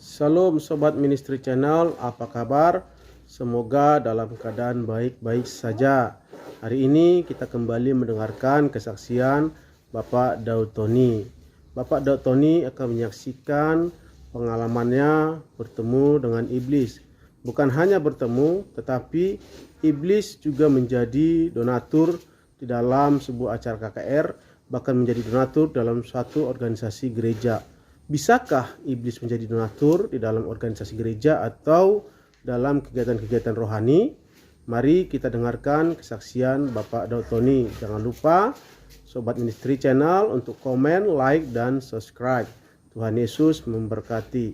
Salam Sobat Ministry Channel, apa kabar? Semoga dalam keadaan baik-baik saja. Hari ini kita kembali mendengarkan kesaksian Bapak Daud Tony. Bapak Daud Tony akan menyaksikan pengalamannya bertemu dengan iblis. Bukan hanya bertemu, tetapi iblis juga menjadi donatur di dalam sebuah acara KKR, bahkan menjadi donatur dalam suatu organisasi gereja. Bisakah iblis menjadi donatur di dalam organisasi gereja atau dalam kegiatan-kegiatan rohani? Mari kita dengarkan kesaksian Bapak Daud Tony. Jangan lupa Sobat Ministry Channel untuk komen, like, dan subscribe. Tuhan Yesus memberkati.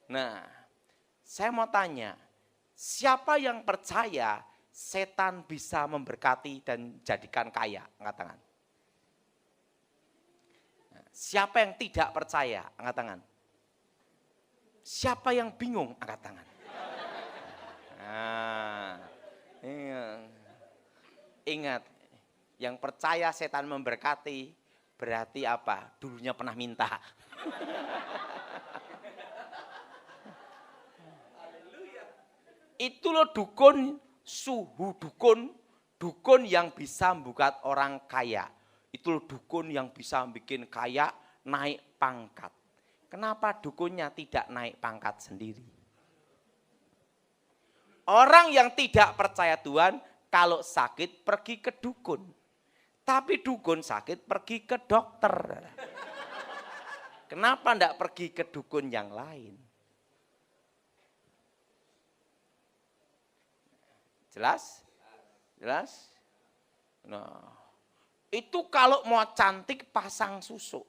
Nah, saya mau tanya, siapa yang percaya setan bisa memberkati dan jadikan kaya? Angkat tangan. Siapa yang tidak percaya? Angkat tangan. Siapa yang bingung? Angkat tangan. Nah, ingat, yang percaya setan memberkati berarti apa? Dulunya pernah minta. Itu loh dukun, suhu dukun, dukun yang bisa membuat orang kaya. Itu loh dukun yang bisa bikin kaya, naik pangkat. Kenapa dukunnya tidak naik pangkat sendiri? Orang yang tidak percaya Tuhan, kalau sakit pergi ke dukun. Tapi dukun sakit pergi ke dokter. Kenapa enggak pergi ke dukun yang lain? Jelas? Jelas? Nah, itu kalau mau cantik pasang susuk.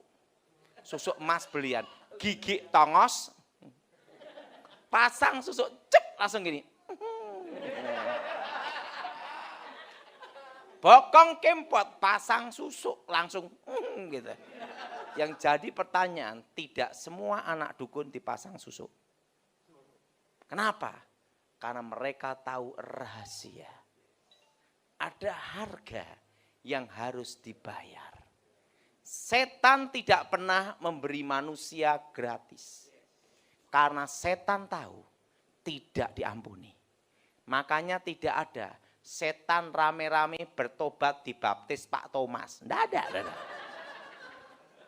Susuk emas belian. Gigi tongos. Pasang susuk. Cep, langsung gini. Bokong kempot. Pasang susuk. Langsung gitu. Yang jadi pertanyaan, tidak semua anak dukun dipasang susuk. Kenapa? Karena mereka tahu rahasia. Ada harga yang harus dibayar. Setan tidak pernah memberi manusia gratis. Karena setan tahu tidak diampuni. Makanya tidak ada setan rame-rame bertobat dibaptis Pak Thomas. Tidak ada.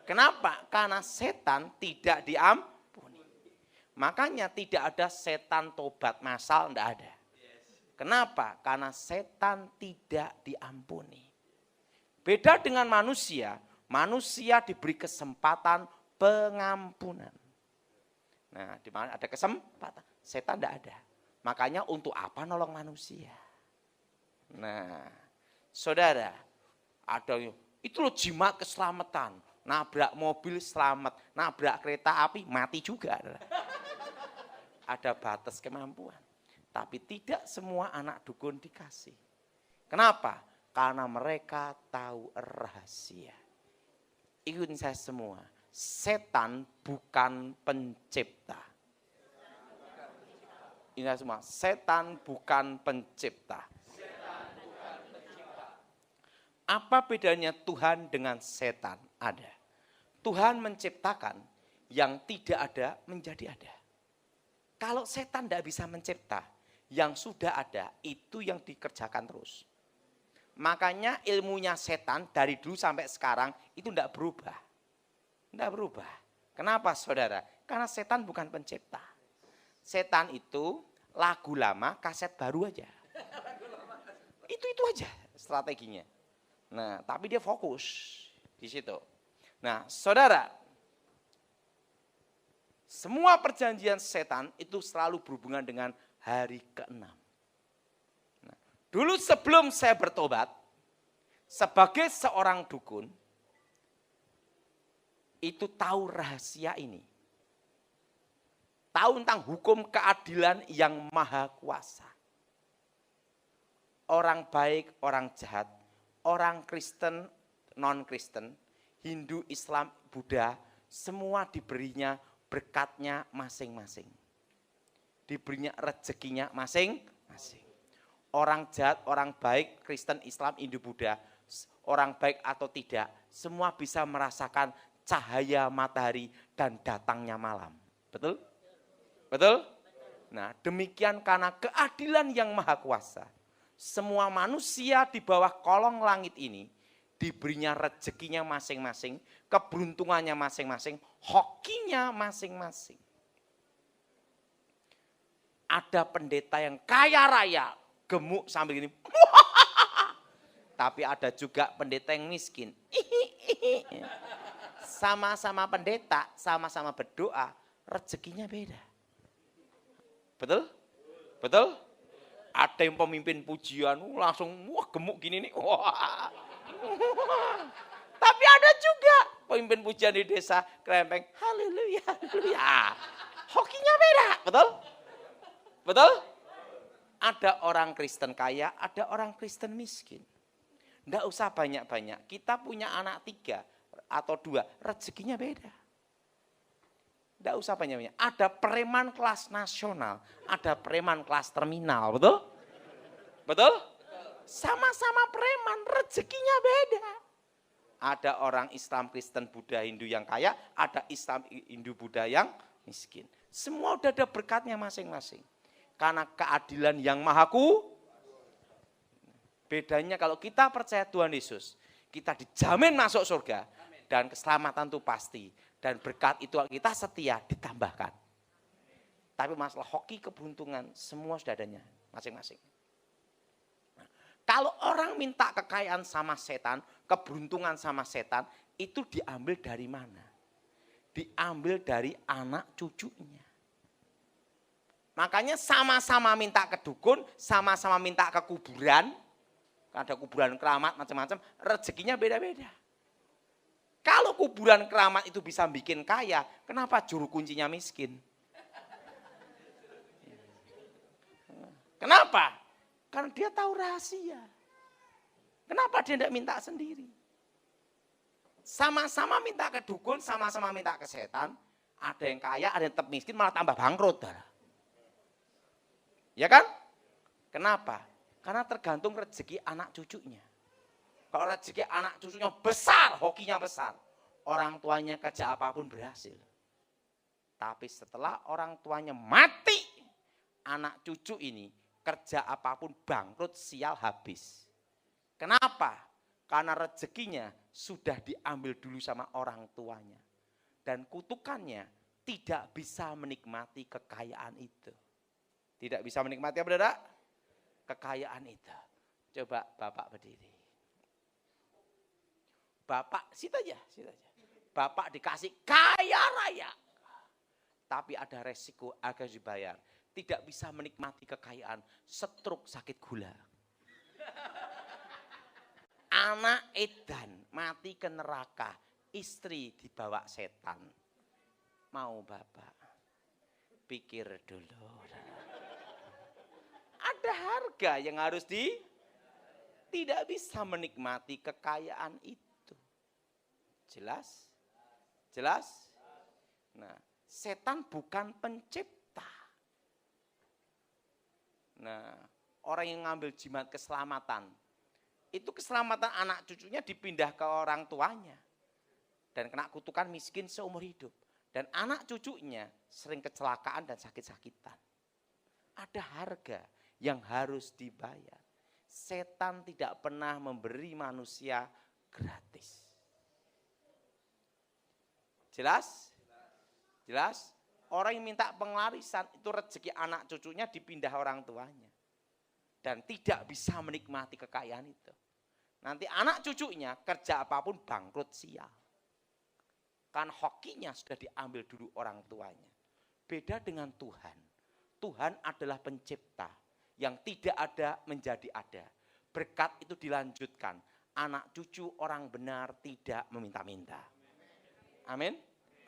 Kenapa? Karena setan tidak diampuni. Makanya tidak ada setan tobat massal, enggak ada. Kenapa? Karena setan tidak diampuni. Beda dengan manusia, manusia diberi kesempatan pengampunan. Nah, di mana ada kesempatan, setan enggak ada. Makanya untuk apa nolong manusia? Nah, saudara, ada itu loh jimat keselamatan. Nabrak mobil selamat, nabrak kereta api mati juga. Ada batas kemampuan. Tapi tidak semua anak dukun dikasih. Kenapa? Karena mereka tahu rahasia. Ikutin saya semua. Setan bukan pencipta. Ingat semua, setan bukan pencipta. Apa bedanya Tuhan dengan setan? Ada. Tuhan menciptakan yang tidak ada menjadi ada. Kalau setan tidak bisa mencipta, yang sudah ada itu yang dikerjakan terus. Makanya ilmunya setan dari dulu sampai sekarang itu tidak berubah. Tidak berubah. Kenapa saudara? Karena setan bukan pencipta. Setan itu lagu lama, kaset baru aja. Itu aja strateginya. Nah, tapi dia fokus di situ. Nah, saudara, semua perjanjian setan itu selalu berhubungan dengan hari ke-6. Nah, dulu sebelum saya bertobat, sebagai seorang dukun, itu tahu rahasia ini. Tahu tentang hukum keadilan yang maha kuasa. Orang baik, orang jahat, orang Kristen, non-Kristen, Hindu, Islam, Buddha, semua diberinya berkatnya masing-masing. Diberinya rezekinya masing-masing. Orang jahat, orang baik, Kristen, Islam, Hindu, Buddha, orang baik atau tidak, semua bisa merasakan cahaya matahari dan datangnya malam. Betul? Betul? Nah, demikian karena keadilan yang maha kuasa. Semua manusia di bawah kolong langit ini diberinya rezekinya masing-masing, keberuntungannya masing-masing, hokinya masing-masing. Ada pendeta yang kaya raya, gemuk sambil gini. Tapi ada juga pendeta yang miskin. Sama-sama pendeta, sama-sama berdoa, rezekinya beda. Betul? Betul? Ada yang pemimpin pujian, langsung wah gemuk gini nih. Wah. Tapi ada juga pemimpin pujian di desa, krempeng, haleluya, haleluya. Hokinya beda, betul? Betul? Ada orang Kristen kaya, ada orang Kristen miskin. Nggak usah banyak-banyak. Kita punya anak 3 atau 2, rezekinya beda. Nggak usah banyak-banyak. Ada preman kelas nasional, ada preman kelas terminal, betul? Betul? Sama-sama preman, rezekinya beda. Ada orang Islam, Kristen, Buddha, Hindu yang kaya, ada Islam, Hindu, Buddha yang miskin. Semua udah ada berkatnya masing-masing. Karena keadilan yang maha kuasa. Bedanya kalau kita percaya Tuhan Yesus, kita dijamin masuk surga. Dan keselamatan itu pasti. Dan berkat itu kita setia ditambahkan. Tapi masalah hoki, keberuntungan, semua sudah adanya masing-masing. Nah, kalau orang minta kekayaan sama setan, keberuntungan sama setan, itu diambil dari mana? Diambil dari anak cucunya. Makanya sama-sama minta ke dukun, sama-sama minta ke kuburan, ada kuburan keramat macam-macam, rezekinya beda-beda. Kalau kuburan keramat itu bisa bikin kaya, kenapa juru kuncinya miskin? Kenapa? Karena dia tahu rahasia. Kenapa dia tidak minta sendiri? Sama-sama minta ke dukun, sama-sama minta ke setan, ada yang kaya, ada yang tetap miskin, malah tambah bangkrut. Ya kan? Kenapa? Karena tergantung rezeki anak cucunya. Kalau rezeki anak cucunya besar, hokinya besar. Orang tuanya kerja apapun berhasil. Tapi setelah orang tuanya mati, anak cucu ini kerja apapun bangkrut, sial habis. Kenapa? Karena rezekinya sudah diambil dulu sama orang tuanya. Dan kutukannya tidak bisa menikmati kekayaan itu. Tidak bisa menikmati apa, saudara? Kekayaan itu. Coba Bapak berdiri. Bapak, situ aja. Bapak dikasih kaya raya. Tapi ada resiko agar dibayar. Tidak bisa menikmati kekayaan, stroke, sakit gula. Anak edan mati ke neraka, istri dibawa setan. Mau Bapak? Pikir dulu. Ada harga yang harus tidak bisa menikmati kekayaan itu. Jelas? Jelas? Nah, setan bukan pencipta. Nah, orang yang ngambil jimat keselamatan, itu keselamatan anak cucunya dipindah ke orang tuanya. Dan kena kutukan miskin seumur hidup. Dan anak cucunya sering kecelakaan dan sakit-sakitan. Ada harga yang harus dibayar. Setan tidak pernah memberi manusia gratis. Jelas? Jelas? Orang yang minta pengarisan itu rezeki anak cucunya dipindah orang tuanya. Dan tidak bisa menikmati kekayaan itu. Nanti anak cucunya kerja apapun bangkrut sial. Kan hokinya sudah diambil dulu orang tuanya. Beda dengan Tuhan. Tuhan adalah pencipta. Yang tidak ada menjadi ada. Berkat itu dilanjutkan. Anak cucu orang benar tidak meminta-minta. Amin.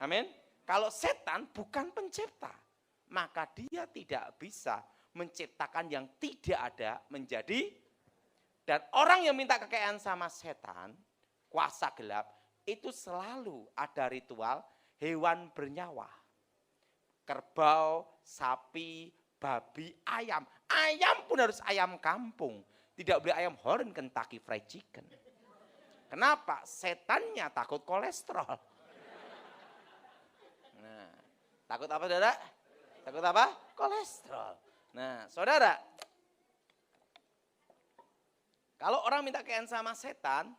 Amin. Kalau setan bukan pencipta, maka dia tidak bisa menciptakan yang tidak ada menjadi. Dan orang yang minta kekayaan sama setan, kuasa gelap, itu selalu ada ritual hewan bernyawa. Kerbau, sapi, babi, ayam. Ayam pun harus ayam kampung. Tidak boleh ayam horn Kentucky Fried Chicken. Kenapa? Setannya takut kolesterol. Nah, takut apa saudara? Takut apa? Kolesterol. Nah, saudara, kalau orang minta kekayaan sama setan,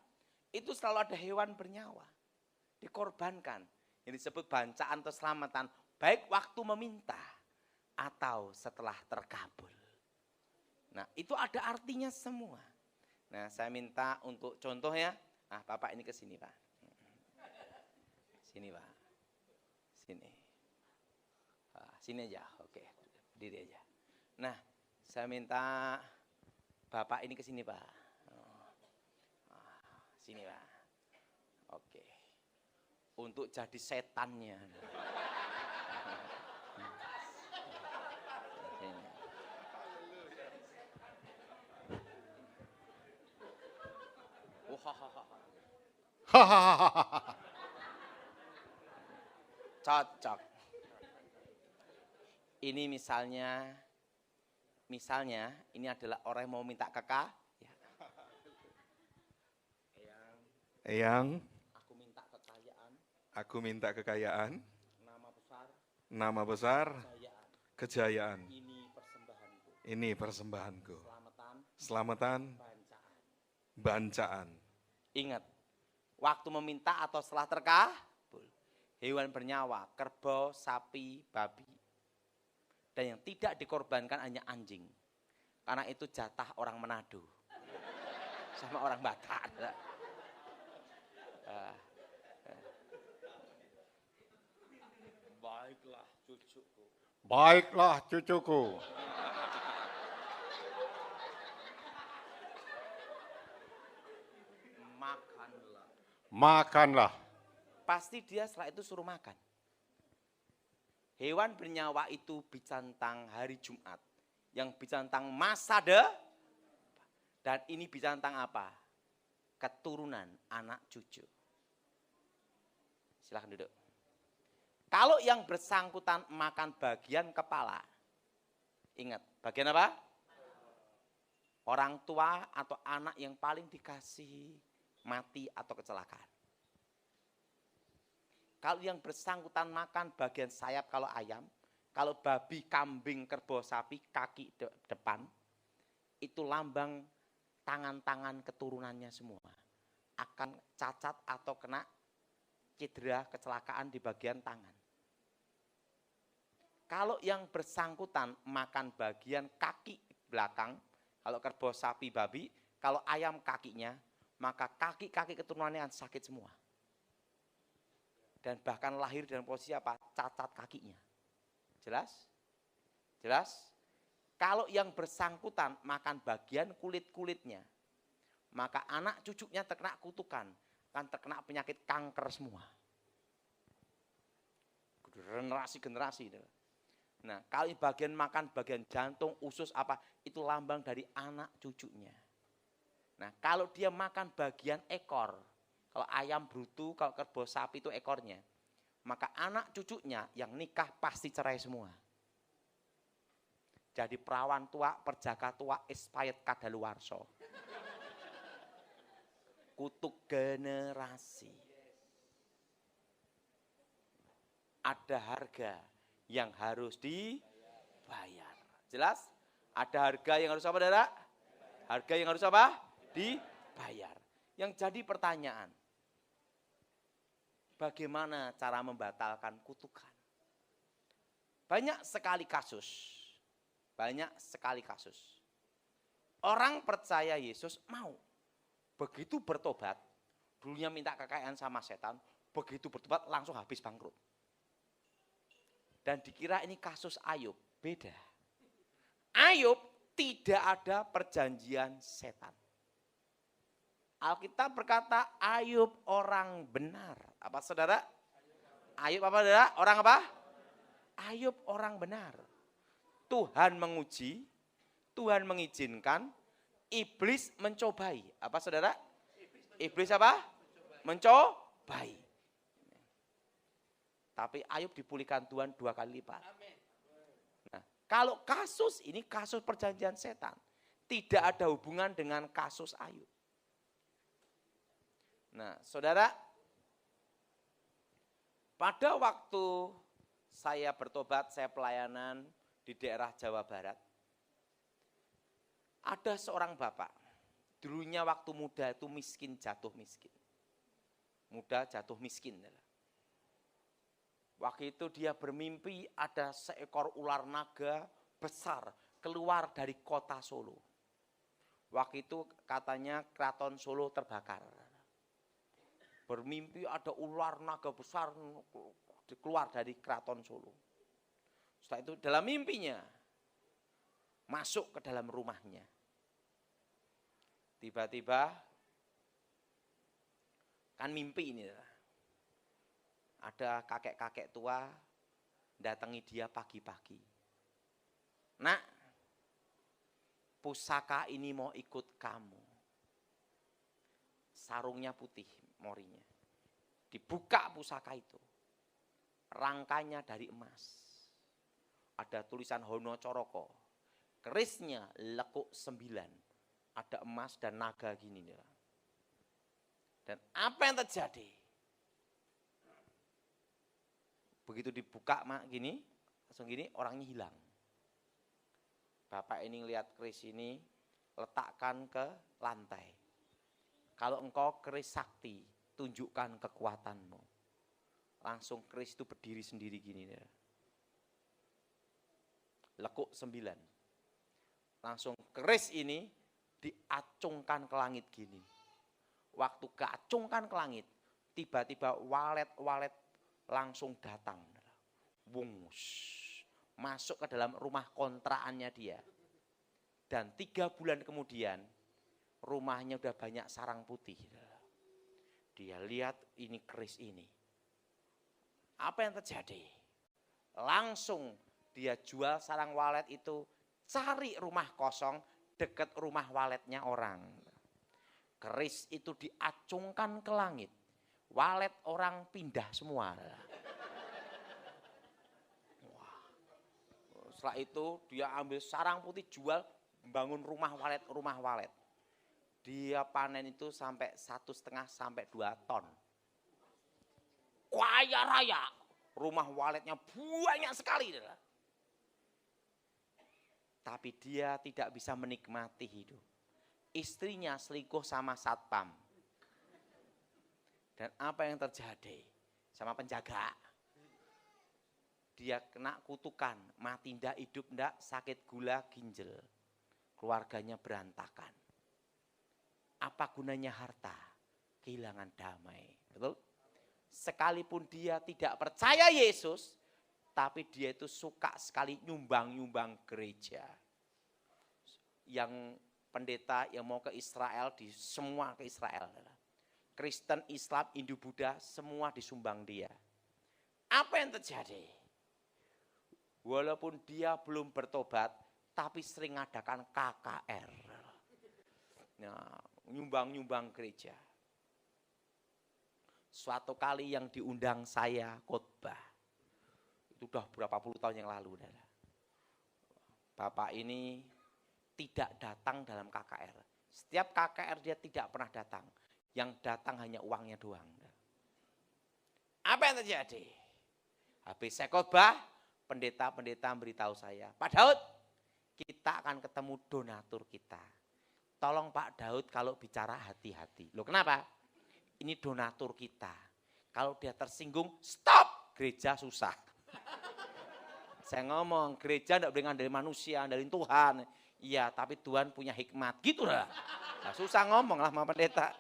itu selalu ada hewan bernyawa. Dikorbankan. Yang disebut bancaan atau selamatan. Baik waktu meminta atau setelah terkabul. Nah, itu ada artinya semua. Nah, saya minta untuk contoh ya. Ah, Bapak ini ke sini, Pak. Sini, Pak. Sini. Sini aja, oke. Berdiri aja. Nah, saya minta Bapak ini ke sini, Pak. Sini, Pak. Oke. Untuk jadi setannya. Cocok. Ini misalnya ini adalah orang yang mau minta kekayaan. Eyang, Aku minta kekayaan. aku minta kekayaan, Nama besar. kejayaan. Ini persembahanku. Ini persembahanku. Selamatan. Selamatan, Bancaan. bancaan. Ingat, waktu meminta atau setelah terkabul, hewan bernyawa, kerbau, sapi, babi. Dan yang tidak dikorbankan hanya anjing. Karena itu jatah orang Manado. Sama orang Batak. Baiklah cucuku. Baiklah cucuku. Makanlah. Makanlah. Pasti dia setelah itu suruh makan. Hewan bernyawa itu bicara tentang hari Jumat. Yang bicara tentang masa depan. Dan ini bicara tentang apa? Keturunan anak cucu. Silahkan duduk. Kalau yang bersangkutan makan bagian kepala. Ingat, bagian apa? Orang tua atau anak yang paling dikasih mati atau kecelakaan. Kalau yang bersangkutan makan bagian sayap kalau ayam, kalau babi, kambing, kerbau, sapi, kaki depan, itu lambang tangan-tangan keturunannya semua. Akan cacat atau kena cedera, kecelakaan di bagian tangan. Kalau yang bersangkutan makan bagian kaki belakang, kalau kerbau, sapi, babi, kalau ayam kakinya, maka kaki-kaki keturunannya akan sakit semua. Dan bahkan lahir dalam posisi apa? Cacat kakinya. Jelas? Jelas? Kalau yang bersangkutan makan bagian kulit-kulitnya, maka anak cucunya terkena kutukan, akan terkena penyakit kanker semua. Generasi-generasi. Nah, kalau bagian makan bagian jantung, usus apa, itu lambang dari anak cucunya. Nah, kalau dia makan bagian ekor, kalau ayam brutu, kalau kerbau sapi itu ekornya, maka anak cucunya yang nikah pasti cerai semua. Jadi perawan tua, perjaka tua, expired kadaluwarsa. Kutuk generasi. Ada harga yang harus dibayar. Jelas? Ada harga yang harus apa, saudara? Harga yang harus apa? Dibayar. Yang jadi pertanyaan, bagaimana cara membatalkan kutukan? Banyak sekali kasus. Banyak sekali kasus. Orang percaya Yesus mau. Begitu bertobat, dulunya minta kekayaan sama setan, begitu bertobat langsung habis bangkrut. Dan dikira ini kasus Ayub, beda. Ayub tidak ada perjanjian setan. Alkitab berkata Ayub orang benar. Apa saudara? Ayub apa saudara? Orang apa? Ayub orang benar. Tuhan menguji, Tuhan mengizinkan, iblis mencobai. Apa saudara? Iblis apa? Mencobai. Tapi Ayub dipulihkan Tuhan 2 kali lipat. Nah, kalau kasus ini kasus perjanjian setan, tidak ada hubungan dengan kasus Ayub. Nah, saudara, pada waktu saya bertobat, saya pelayanan di daerah Jawa Barat, ada seorang bapak, dulunya waktu muda itu miskin, jatuh miskin. Muda jatuh miskin. Waktu itu dia bermimpi ada seekor ular naga besar keluar dari kota Solo. Waktu itu katanya keraton Solo terbakar. Bermimpi ada ular naga besar keluar dari keraton Solo. Setelah itu dalam mimpinya masuk ke dalam rumahnya. Tiba-tiba kan mimpi ini. Ada kakek-kakek tua datangi dia pagi-pagi. Nak, pusaka ini mau ikut kamu. Sarungnya putih, morinya. Dibuka pusaka itu. Rangkanya dari emas. Ada tulisan Hono Coroko. Kerisnya lekuk 9. Ada emas dan naga gini. Dan apa yang terjadi? Begitu dibuka gini, langsung gini orangnya hilang. Bapak ini lihat keris ini, letakkan ke lantai. Kalau engkau keris sakti, tunjukkan kekuatanmu. Langsung keris itu berdiri sendiri gini. Lekuk 9. Langsung keris ini diacungkan ke langit gini. Waktu keacungkan ke langit, tiba-tiba walet-walet langsung datang. Wungus. Masuk ke dalam rumah kontraannya dia. Dan 3 bulan kemudian, rumahnya udah banyak sarang putih. Dia lihat ini keris ini. Apa yang terjadi? Langsung dia jual sarang walet itu, cari rumah kosong dekat rumah waletnya orang. Keris itu diacungkan ke langit. Walet orang pindah semua. Wah. Setelah itu dia ambil sarang putih, jual, bangun rumah walet. Dia panen itu sampai 1,5 sampai 2 ton. Kaya raya. Rumah waletnya banyak sekali. Tapi dia tidak bisa menikmati hidup. Istrinya selingkuh sama satpam. Dan apa yang terjadi sama penjaga? Dia kena kutukan, mati ndak, hidup ndak, sakit gula ginjal. Keluarganya berantakan. Apa gunanya harta? Kehilangan damai. Betul? Sekalipun dia tidak percaya Yesus, tapi dia itu suka sekali nyumbang-nyumbang gereja. Yang pendeta yang mau ke Israel, di semua ke Israel. Kristen, Islam, Hindu, Buddha, semua disumbang dia. Apa yang terjadi? Walaupun dia belum bertobat, tapi sering ngadakan KKR. Nah, nyumbang-nyumbang gereja. Suatu kali yang diundang saya khotbah, itu udah berapa puluh tahun yang lalu. Bapak ini tidak datang dalam KKR. Setiap KKR dia tidak pernah datang. Yang datang hanya uangnya doang. Apa yang terjadi? Habis saya khotbah, pendeta-pendeta memberitahu saya, Pak Daud, kita akan ketemu donatur kita. Tolong Pak Daud kalau bicara hati-hati. Loh kenapa? Ini donatur kita. Kalau dia tersinggung, stop, gereja susah. Saya ngomong, gereja tidak boleh ngandelin manusia, ngandelin Tuhan. Iya, tapi Tuhan punya hikmat. Gitu lah. Nah, susah ngomong lah sama pendeta.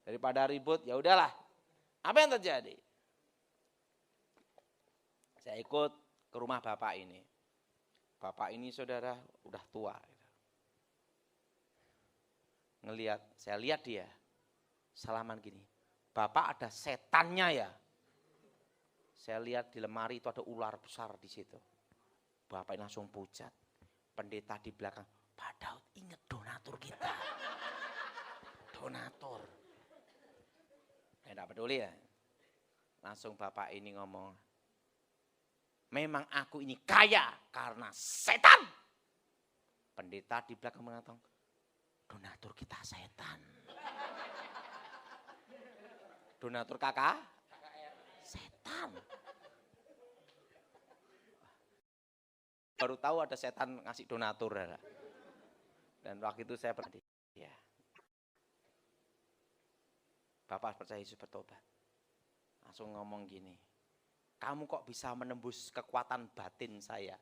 Daripada ribut, ya udahlah. Apa yang terjadi? Saya ikut ke rumah bapak ini. Bapak ini saudara udah tua. Saya lihat dia. Salaman gini. Bapak ada setannya ya. Saya lihat di lemari itu ada ular besar di situ. Bapak ini langsung pucat. Pendeta di belakang. Pak Daud ingat donatur kita. Donatur. Saya tidak peduli ya. Langsung bapak ini ngomong. Memang aku ini kaya karena setan. Pendeta di belakang mengatakan. Donatur kita setan. Donatur kakak? Setan. Baru tahu ada setan ngasih donatur. Dan waktu itu saya berhenti. Ya. Bapak percaya Yesus bertobat. Langsung ngomong gini, kamu kok bisa menembus kekuatan batin saya?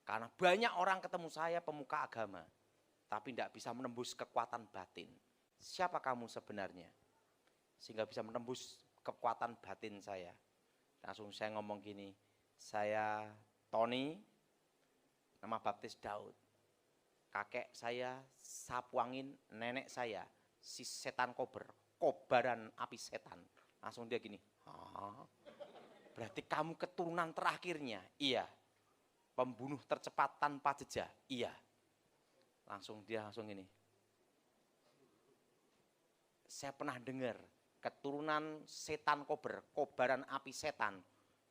Karena banyak orang ketemu saya pemuka agama, tapi tidak bisa menembus kekuatan batin. Siapa kamu sebenarnya? Sehingga bisa menembus kekuatan batin saya. Langsung saya ngomong gini, saya Tony, nama baptis Daud. Kakek saya sapu angin, nenek saya si setan kobaran api setan. Langsung dia gini, berarti kamu keturunan terakhirnya? Iya. Pembunuh tercepat tanpa jejak? Iya. Langsung ini. Saya pernah dengar keturunan setan kobaran api setan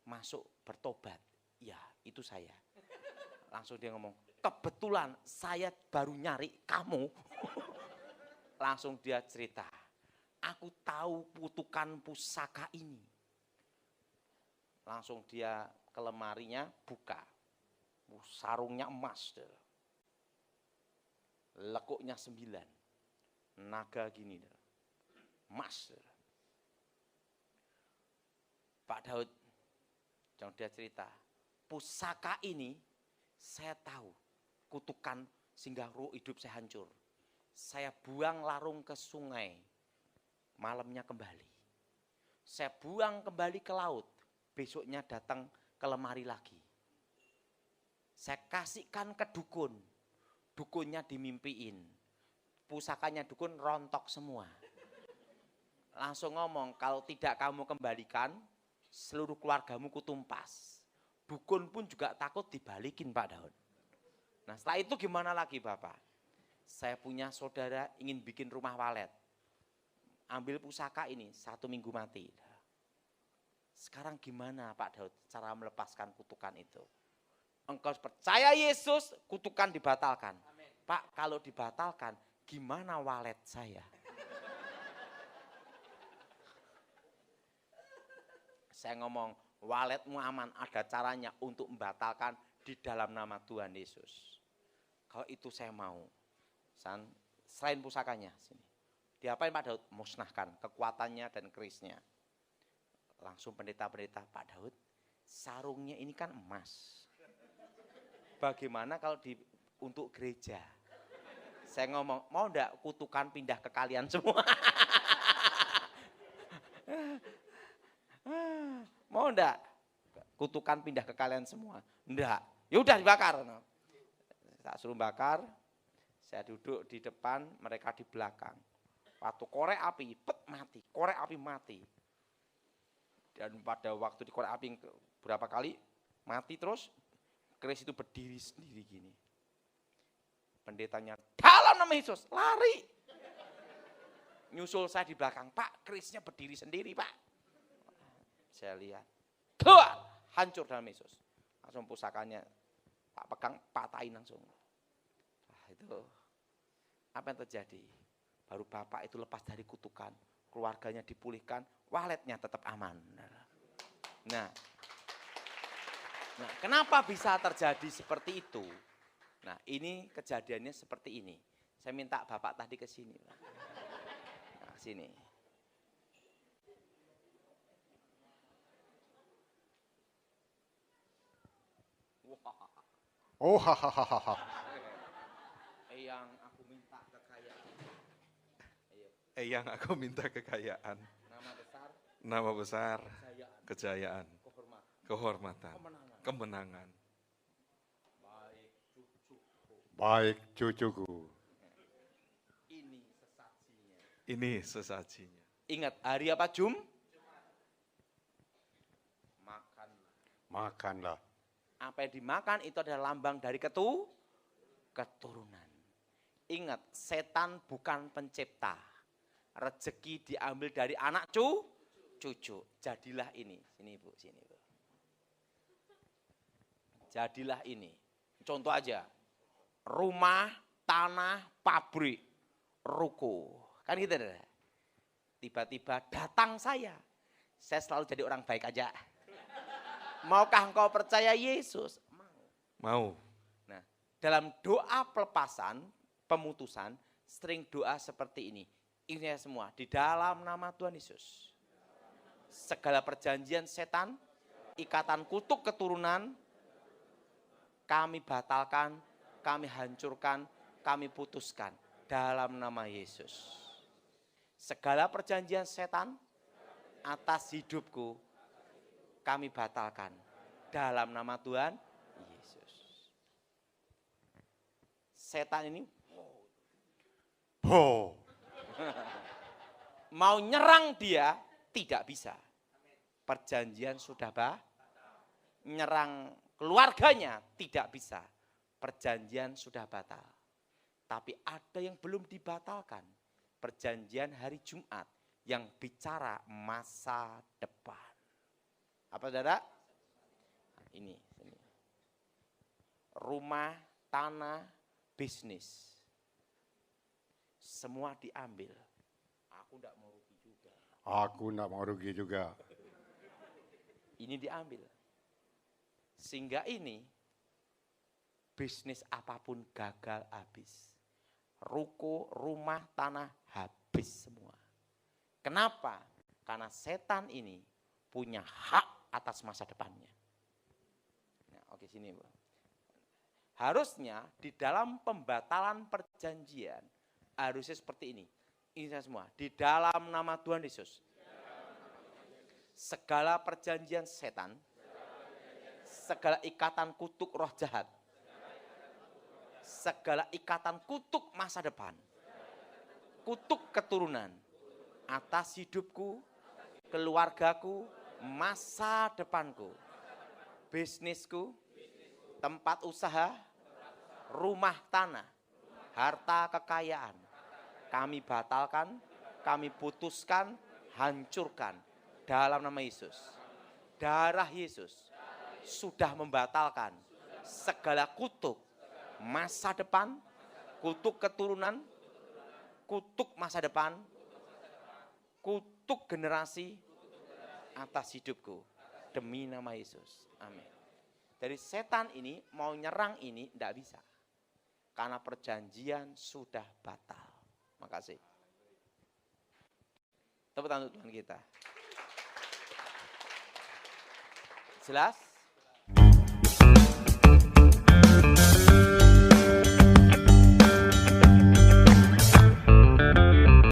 masuk bertobat. Iya, itu saya. Langsung dia ngomong, kebetulan saya baru nyari kamu. Langsung dia cerita, aku tahu kutukan pusaka ini. Langsung dia ke lemarinya buka. Sarungnya emas. Lekuknya 9. Naga gini. Emas. Pak Daud, jangan dia cerita, pusaka ini saya tahu kutukan sehingga ruh hidup saya hancur. Saya buang larung ke sungai, malamnya kembali. Saya buang kembali ke laut, besoknya datang ke lemari lagi. Saya kasihkan ke dukun, dukunnya dimimpiin. Pusakanya dukun rontok semua. Langsung ngomong, kalau tidak kamu kembalikan, seluruh keluargamu kutumpas. Dukun pun juga takut dibalikin Pak Daud. Nah setelah itu gimana lagi Bapak? Saya punya saudara ingin bikin rumah walet. Ambil pusaka ini, 1 minggu mati. Sekarang gimana Pak Daud cara melepaskan kutukan itu? Engkau percaya Yesus, kutukan dibatalkan. Amin. Pak kalau dibatalkan, gimana walet saya? Saya ngomong, waletmu aman, ada caranya untuk membatalkan di dalam nama Tuhan Yesus. Kalau itu saya mau. Selain pusakanya, sini. Diapain Pak Daud? Musnahkan kekuatannya dan kerisnya. Langsung pendeta-pendeta, Pak Daud, sarungnya ini kan emas. Bagaimana kalau untuk gereja? Saya ngomong, mau enggak kutukan pindah ke kalian semua? Mau enggak kutukan pindah ke kalian semua? Enggak. Ya udah dibakar. Tak suruh bakar. Saya duduk di depan, mereka di belakang. Waktu korek api, mati. Korek api mati. Dan pada waktu di korek api berapa kali mati terus, keris itu berdiri sendiri gini. Pendetanya, dalam nama Yesus, lari. Nyusul saya di belakang, Pak, kerisnya berdiri sendiri, Pak. Saya lihat, hancur dalam Yesus. Langsung pusakanya tak pegang, patahin langsung. Nah, itu apa yang terjadi? Baru Bapak itu lepas dari kutukan, keluarganya dipulihkan, waletnya tetap aman. Nah, kenapa bisa terjadi seperti itu? Nah, ini kejadiannya seperti ini. Saya minta Bapak tadi ke sini. Nah, sini. Oh, hahaha. Yang aku minta kekayaan. Yang aku minta kekayaan. Nama besar. Kejayaan. Kehormatan. Kemenangan. Baik cucuku. Ini sesajinya. Ingat, hari apa Jum? Makanlah. Apa yang dimakan itu adalah lambang dari keturunan. Ingat, setan bukan pencipta. Rezeki diambil dari anak cucu. Jadilah ini. Sini Bu, sini Bu. Jadilah ini. Contoh aja. Rumah, tanah, pabrik, ruko. Kan gitu deh. tiba-tiba datang saya selalu jadi orang baik aja. Maukah engkau percaya Yesus? Mau. Nah, dalam doa pelepasan, pemutusan, sering doa seperti ini. Ini semua, di dalam nama Tuhan Yesus. Segala perjanjian setan, ikatan kutuk keturunan, kami batalkan, kami hancurkan, kami putuskan dalam nama Yesus. Segala perjanjian setan atas hidupku, kami batalkan dalam nama Tuhan Yesus. Setan ini Ho. mau nyerang dia tidak bisa. Perjanjian sudah nyerang keluarganya tidak bisa. Perjanjian sudah batal. Tapi ada yang belum dibatalkan. Perjanjian hari Jumat yang bicara masa depan. Apa saudara? Ini. Rumah, tanah, bisnis. Semua diambil. Aku tidak mau rugi juga. Aku tidak mau rugi juga. Ini diambil. Sehingga ini, bisnis apapun gagal habis. Ruko, rumah, tanah habis semua. Kenapa? Karena setan ini punya hak atas masa depannya. Nah, oke sini, Bu. Harusnya di dalam pembatalan perjanjian harusnya seperti ini. Ini semua di dalam nama Tuhan Yesus. Segala perjanjian setan, segala ikatan kutuk roh jahat, segala ikatan kutuk masa depan, kutuk keturunan atas hidupku, keluargaku, masa depanku, bisnisku, tempat usaha, rumah tanah, harta kekayaan, kami batalkan, kami putuskan, hancurkan dalam nama Yesus. Darah Yesus sudah membatalkan segala kutuk masa depan, kutuk keturunan, kutuk masa depan, kutuk generasi atas hidupku demi nama Yesus. Amin. Dari setan ini mau nyerang ini tidak bisa. Karena perjanjian sudah batal. Makasih. Tepuk tangan untuk Tuhan kita. Jelas?